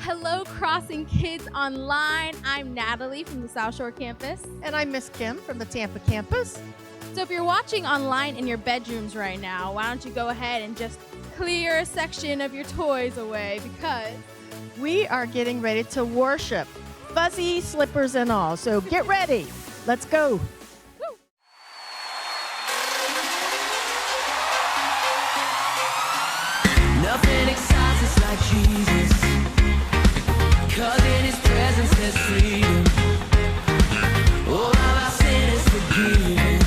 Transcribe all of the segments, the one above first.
Hello, Crossing Kids Online. I'm Natalie from the South Shore campus. And I'm Miss Kim from the Tampa campus. So if you're watching online in your bedrooms right now, why don't you go ahead and just clear a section of your toys away because we are getting ready to worship, fuzzy slippers and all. So get ready. Let's go. Nothing excites us like Jesus, 'cause in His presence there's freedom. All of our sin is forgiven,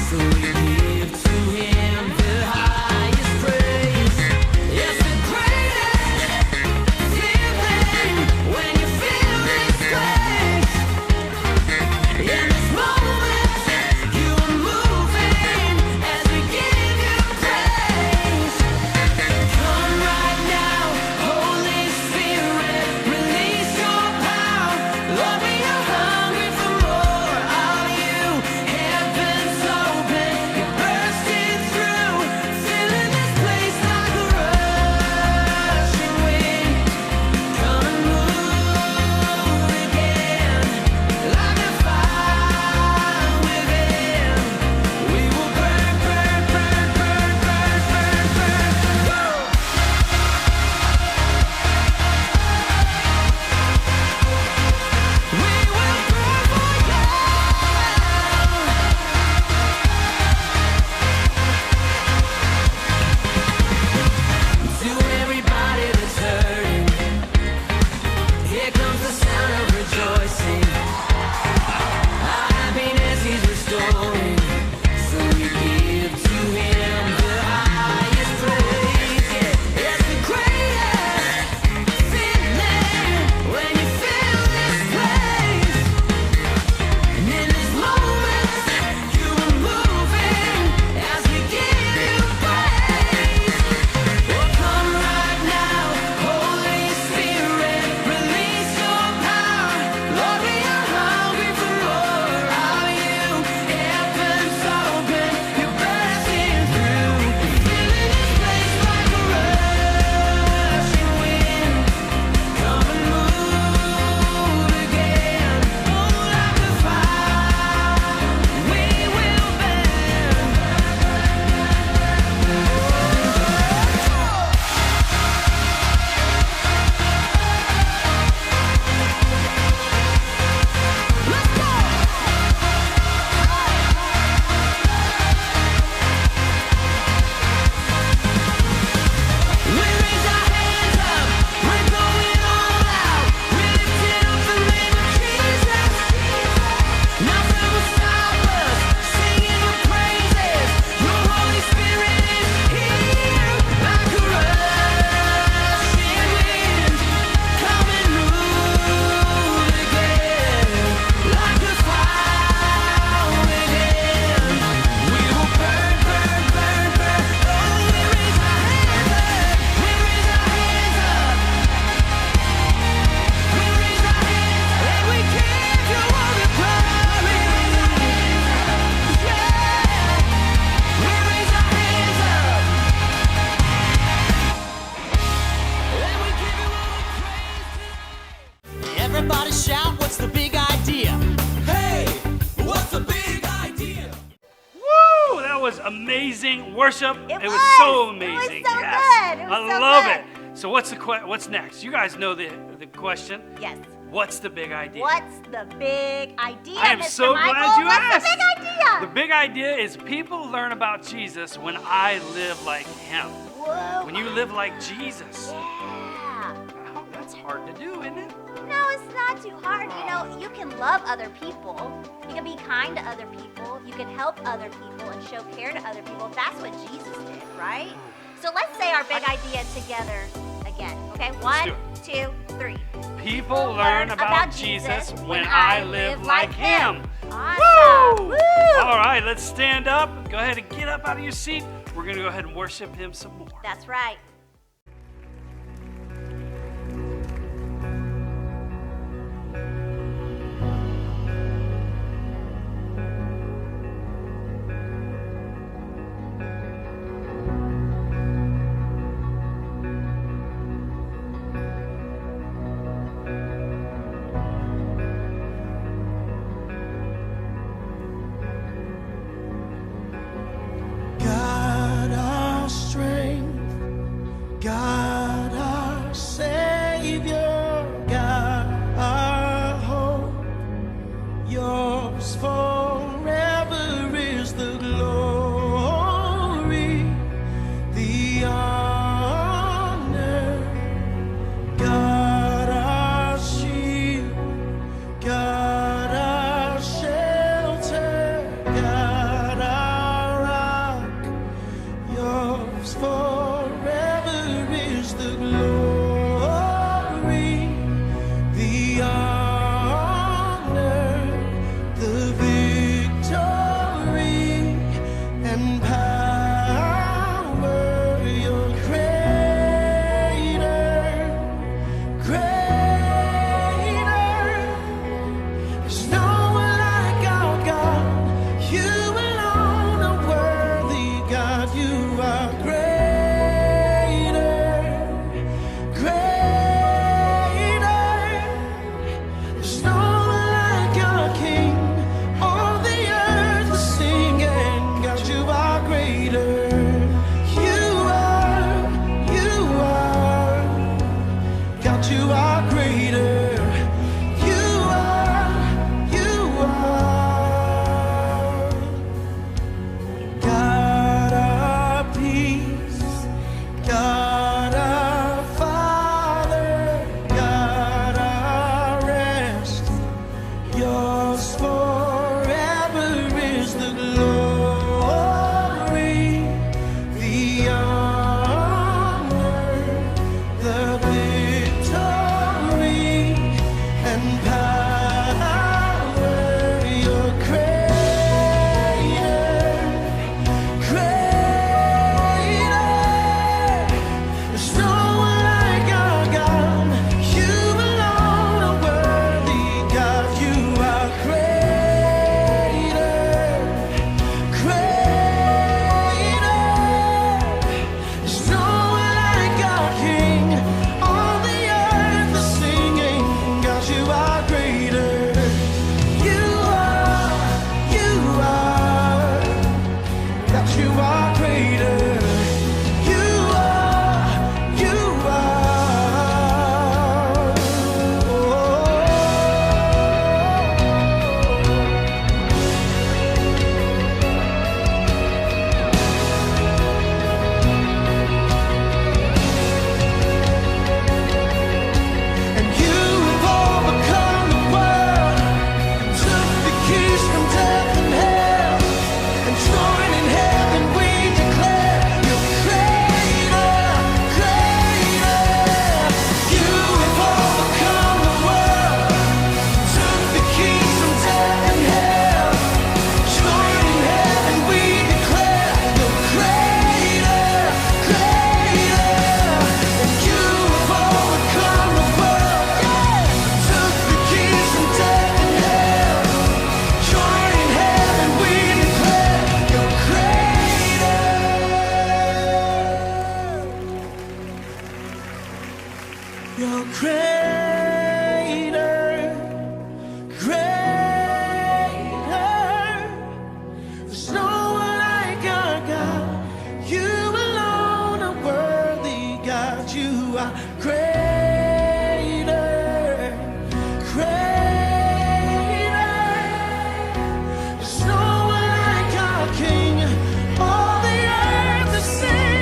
so we give to Him the highest praise. It's the greatest feeling when you feel His grace. In this moment, you are moving as we give You praise. Come right now, Holy Spirit, release Your power. Lord, we are hungry for more of You. Heaven's open, You're bursting through, filling this place like a rushing wind. Come and move again, like a fire within. We will burn, burn, burn, burn, burn, burn, burn. Woo! We will burn for You. To everybody that's hurting, here comes the sound of rejoicing. Our happiness He's restoring, so we give to Him the highest praise. Yeah, it's the greatest feeling when you feel this place. And in this moment, You are moving as we give You praise. Oh, come right now, Holy Spirit, release Your power. Lord, we are hungry for more of You. Heaven's open, You're bursting through, filling this place like a rushing wind. Come and move again, oh, like a fire, we will burn. Let's go! We raise our hands up, we're going all out. We lift it up the name of Jesus. Nothing will stop us, singing Your praises. Your Holy Spirit is here, like a rushing wind. Come and move again, like a fire within. We will burn, burn, burn, burn. Oh, we raise our hands up, we raise our hands up. We raise our hands up, and we give You all the glory. Yeah, we raise our hands up, and we give You all the praise. Everybody shout, what's the big idea? Hey, what's the big idea? Woo! That was amazing worship. It was was. so It was amazing. so yes. good. It was I so love good. it. So what's next? You guys know the question. Yes. What's the big idea? What's the big idea, I am Mr. so Michael? glad you What's asked. the big idea? The big idea is people learn about Jesus when I live like Him. Whoa. When you live like Jesus. Yeah. Oh, that's hard to do, isn't it? No, it's not too hard. You know, you can love other people. You can be kind to other people. You can help other people and show care to other people. That's what Jesus did, right? So let's say our big idea together again. Okay, do 1, it. 2, 3. People learn about Jesus when I live like Him. Awesome. Woo! All right, let's stand up. Go ahead and get up out of your seat. We're going to go ahead and worship Him some more. That's right. are greater. You are God our peace, God our Father, God our rest. Yours forever is the glory, the honor, the victory, and power. You're greater, greater. There's no one like our God. You alone are worthy, God. You are greater, greater. There's no one like our King. All the earth is singing, God. You are greater. You are, God. You are greater. You are, and you have overcome the world, took the keys from death and hell, and joined in heaven we declare you're greater, greater. You have overcome the world, took the keys from death and hell, joined in heaven we declare you're greater, greater. And you have overcome the world, took the keys from death and hell, joined in heaven we declare you're greater. You're greater, greater. There's no one like our God. You alone are worthy, God. You are greater, greater. There's no one like our King. All the earth is singing.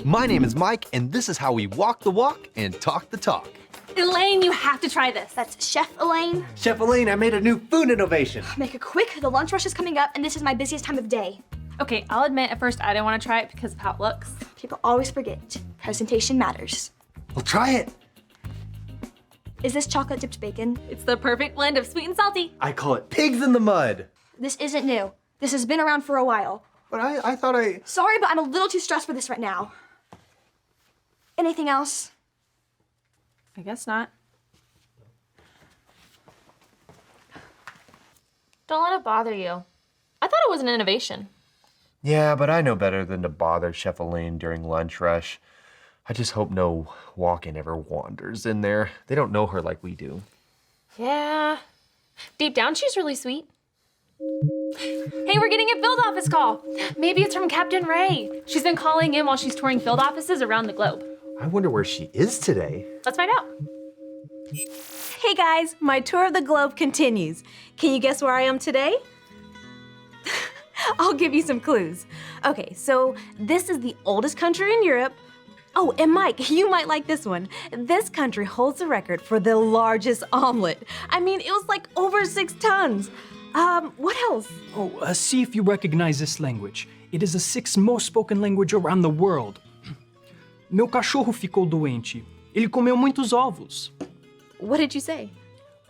My name is Mike, and this is how we walk the walk and talk the talk. Elaine, you have to try this. That's Chef Elaine. Chef Elaine, I made a new food innovation. Make it quick, the lunch rush is coming up, and this is my busiest time of day. Okay, I'll admit at first I didn't want to try it because of how it looks. People always forget, presentation matters. Well, try it. Is this chocolate dipped bacon? It's the perfect blend of sweet and salty. I call it pigs in the mud. This isn't new. This has been around for a while. But I thought I... Sorry, but I'm a little too stressed for this right now. Anything else? I guess not. Don't let it bother you. I thought it was an innovation. Yeah, but I know better than to bother Chef Elaine during lunch rush. I just hope no walk-in ever wanders in there. They don't know her like we do. Yeah. Deep down, she's really sweet. Hey, we're getting a field office call. Maybe it's from Captain Ray. She's been calling in while she's touring field offices around the globe. I wonder where she is today. Let's find out. Hey guys, my tour of the globe continues. Can you guess where I am today? I'll give you some clues. Okay, so this is the oldest country in Europe. Oh, and Mike, you might like this one. This country holds the record for the largest omelet. I mean, it was like over 6 tons. What else? Oh, see if you recognize this language. It is the 6th most spoken language around the world. Meu cachorro ficou doente. Ele comeu muitos ovos. What did you say?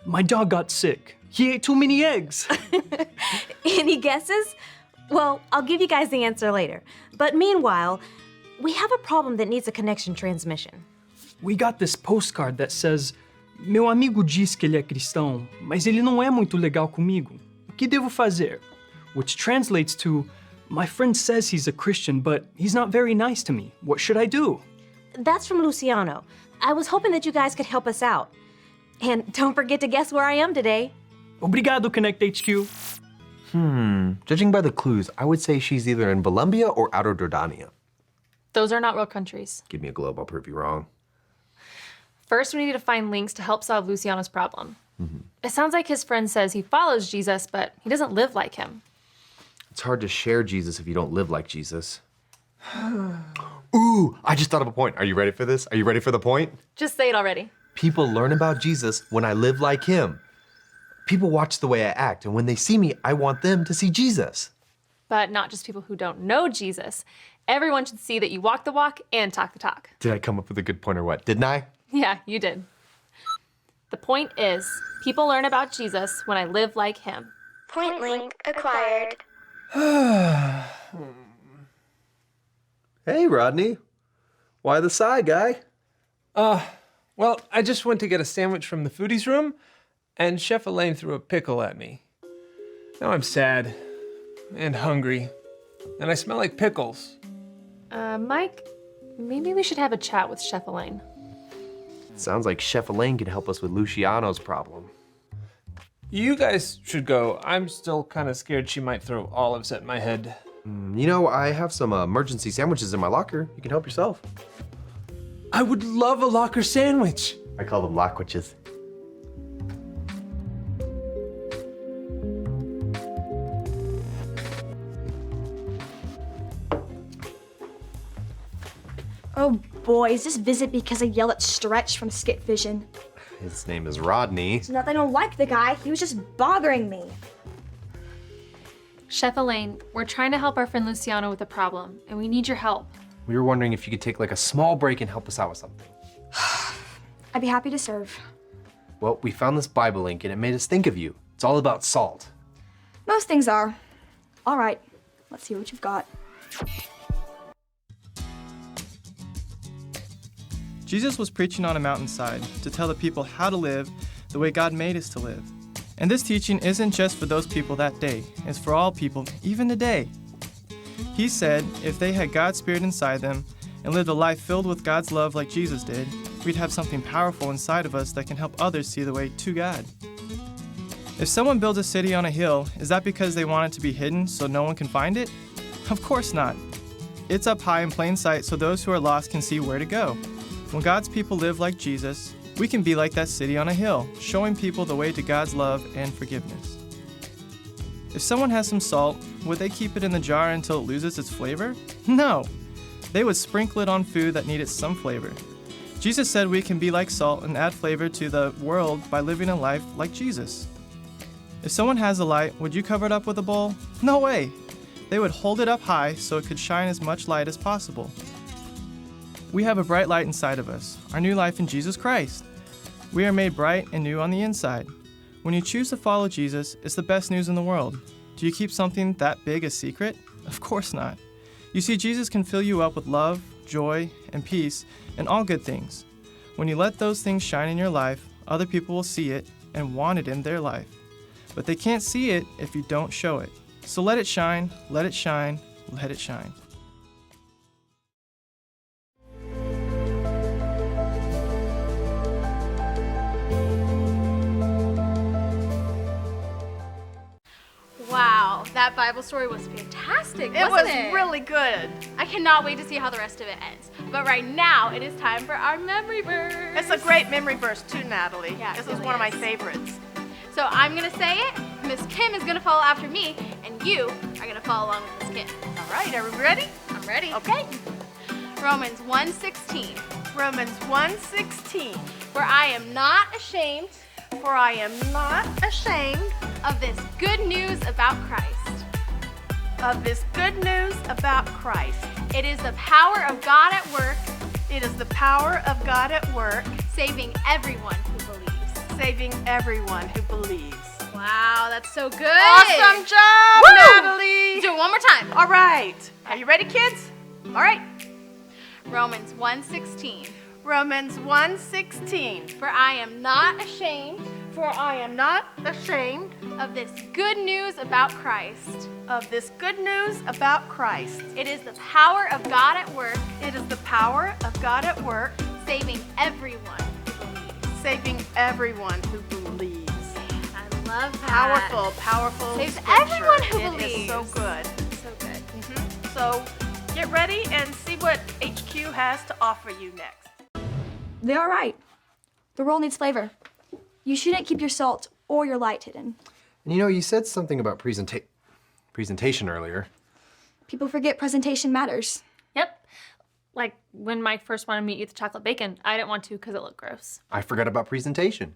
My dog got sick. He ate too many eggs. Any guesses? Well, I'll give you guys the answer later. But meanwhile, we have a problem that needs a connection transmission. We got this postcard that says, meu amigo diz que ele é cristão, mas ele não é muito legal comigo. O que devo fazer? Which translates to, my friend says he's a Christian, but he's not very nice to me. What should I do? That's from Luciano. I was hoping that you guys could help us out. And don't forget to guess where I am today. Obrigado, Connect HQ. Judging by the clues, I would say she's either in Colombia or Outer Jordania. Those are not real countries. Give me a globe, I'll prove you wrong. First, we need to find links to help solve Luciano's problem. It sounds like his friend says he follows Jesus, but he doesn't live like him. It's hard to share Jesus if you don't live like Jesus. Ooh, I just thought of a point. Are you ready for this? Are you ready for the point? Just say it already. People learn about Jesus when I live like him. People watch the way I act, and when they see me, I want them to see Jesus. But not just people who don't know Jesus. Everyone should see that you walk the walk and talk the talk. Did I come up with a good point or what? Didn't I? Yeah, you did. The point is, people learn about Jesus when I live like him. Point link acquired. Hey, Rodney. Why the sigh, guy? Well, I just went to get a sandwich from the foodies room, and Chef Elaine threw a pickle at me. Now I'm sad and hungry, and I smell like pickles. Mike, maybe we should have a chat with Chef Elaine. Sounds like Chef Elaine can help us with Luciano's problem. You guys should go. I'm still kind of scared she might throw olives at my head. You know, I have some emergency sandwiches in my locker. You can help yourself. I would love a locker sandwich. I call them lockwitches. Oh boy, is this visit because I yelled at Stretch from Skit Vision? His name is Rodney. It's not that I don't like the guy, he was just bothering me. Chef Elaine, we're trying to help our friend Luciano with a problem, and we need your help. We were wondering if you could take like a small break and help us out with something. I'd be happy to serve. Well, we found this Bible link and it made us think of you. It's all about salt. Most things are. All right, let's see what you've got. Jesus was preaching on a mountainside to tell the people how to live the way God made us to live. And this teaching isn't just for those people that day, it's for all people, even today. He said if they had God's Spirit inside them and lived a life filled with God's love like Jesus did, we'd have something powerful inside of us that can help others see the way to God. If someone builds a city on a hill, is that because they want it to be hidden so no one can find it? Of course not. It's up high in plain sight so those who are lost can see where to go. When God's people live like Jesus, we can be like that city on a hill, showing people the way to God's love and forgiveness. If someone has some salt, would they keep it in the jar until it loses its flavor? No. They would sprinkle it on food that needed some flavor. Jesus said we can be like salt and add flavor to the world by living a life like Jesus. If someone has a light, would you cover it up with a bowl? No way. They would hold it up high so it could shine as much light as possible. We have a bright light inside of us, our new life in Jesus Christ. We are made bright and new on the inside. When you choose to follow Jesus, it's the best news in the world. Do you keep something that big a secret? Of course not. You see, Jesus can fill you up with love, joy, and peace, and all good things. When you let those things shine in your life, other people will see it and want it in their life. But they can't see it if you don't show it. So let it shine, let it shine, let it shine. Wow, that Bible story was fantastic, It was wasn't it? really good. I cannot wait to see how the rest of it ends. But right now, it is time for our memory verse. It's a great memory verse too, Natalie. Yeah, this it is really one of my is. favorites. So I'm gonna say it, Miss Kim is gonna follow after me, and you are gonna follow along with Miss Kim. All right, are we ready? I'm ready. Okay. Romans 1:16. Romans 1:16. For I am not ashamed For I am not ashamed of this good news about Christ. of this good news about Christ. It is the power of God at work, It is the power of God at work, saving everyone who believes. saving everyone who believes. Wow, that's so good. Awesome job, Woo! Natalie! Do it one more time. All right. Are you ready, kids? All right. Romans 1:16. Romans 1:16. For I am not ashamed For I am not ashamed of this good news about Christ. of this good news about Christ. It is the power of God at work, It is the power of God at work, saving everyone who believes. saving everyone who believes. I love that. Powerful, powerful. Saves scripture. everyone who It is so believes. good. So good. So get ready and see what HQ has to offer you next. They are right. The world needs flavor. You shouldn't keep your salt or your light hidden. And you know, you said something about presentation earlier. People forget presentation matters. Yep. Like when Mike first wanted me to eat the chocolate bacon, I didn't want to because it looked gross. I forgot about presentation.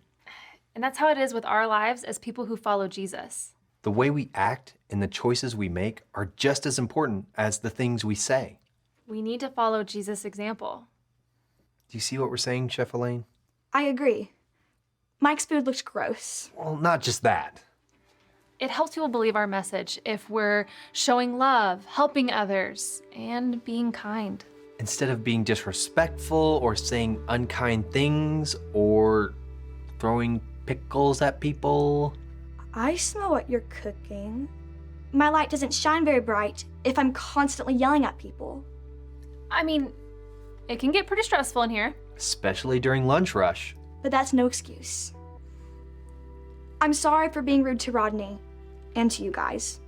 And that's how it is with our lives as people who follow Jesus. The way we act and the choices we make are just as important as the things we say. We need to follow Jesus' example. Do you see what we're saying, Chef Elaine? I agree. Mike's food looks gross. Well, not just that. It helps people believe our message if we're showing love, helping others, and being kind. Instead of being disrespectful or saying unkind things or throwing pickles at people. I smell what you're cooking. My light doesn't shine very bright if I'm constantly yelling at people. I mean, it can get pretty stressful in here. Especially during lunch rush. But that's no excuse. I'm sorry for being rude to Rodney and to you guys.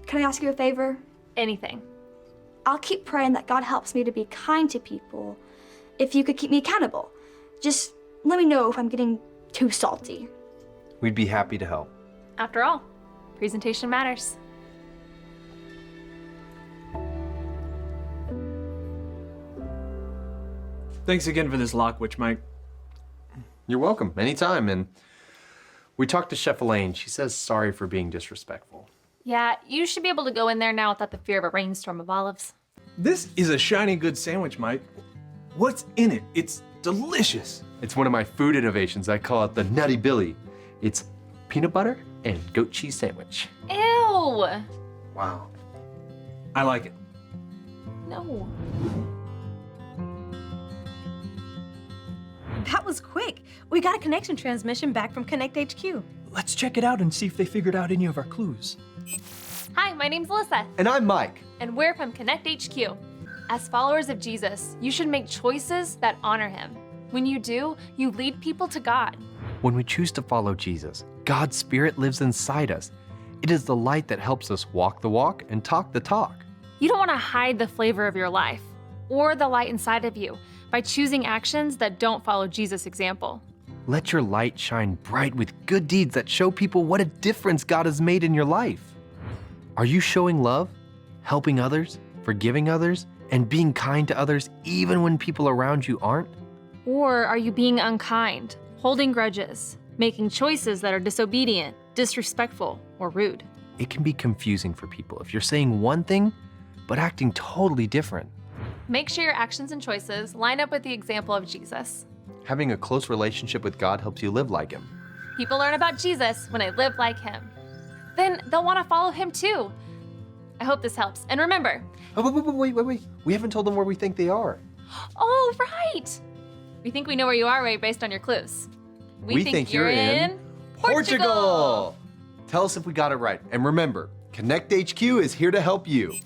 Can I ask you a favor? Anything. I'll keep praying that God helps me to be kind to people if you could keep me accountable. Just let me know if I'm getting too salty. We'd be happy to help. After all, presentation matters. Thanks again for this Lockwitch, Mike. You're welcome, anytime. And we talked to Chef Elaine. She says sorry for being disrespectful. Yeah, you should be able to go in there now without the fear of a rainstorm of olives. This is a shiny good sandwich, Mike. What's in it? It's delicious. It's one of my food innovations. I call it the Nutty Billy. It's peanut butter and goat cheese sandwich. Ew! Wow. I like it. No. That was quick. We got a connection transmission back from Connect HQ. Let's check it out and see if they figured out any of our clues. Hi, my name's Alyssa, And I'm Mike. and we're from Connect HQ. As followers of Jesus, you should make choices that honor him. When you do, you lead people to God. When we choose to follow Jesus, God's Spirit lives inside us. It is the light that helps us walk the walk and talk the talk. You don't want to hide the flavor of your life or the light inside of you by choosing actions that don't follow Jesus' example. Let your light shine bright with good deeds that show people what a difference God has made in your life. Are you showing love, helping others, forgiving others, and being kind to others even when people around you aren't? Or are you being unkind, holding grudges, making choices that are disobedient, disrespectful, or rude? It can be confusing for people if you're saying one thing but acting totally different. Make sure your actions and choices line up with the example of Jesus. Having a close relationship with God helps you live like Him. People learn about Jesus when they live like him. Then they'll want to follow him too. I hope this helps. And remember, Oh, wait. We haven't told them where we think they are. oh, right. We think we know where you are, Ray, based on your clues. We think you're in Portugal. Tell us if we got it right. And remember, Connect HQ is here to help you.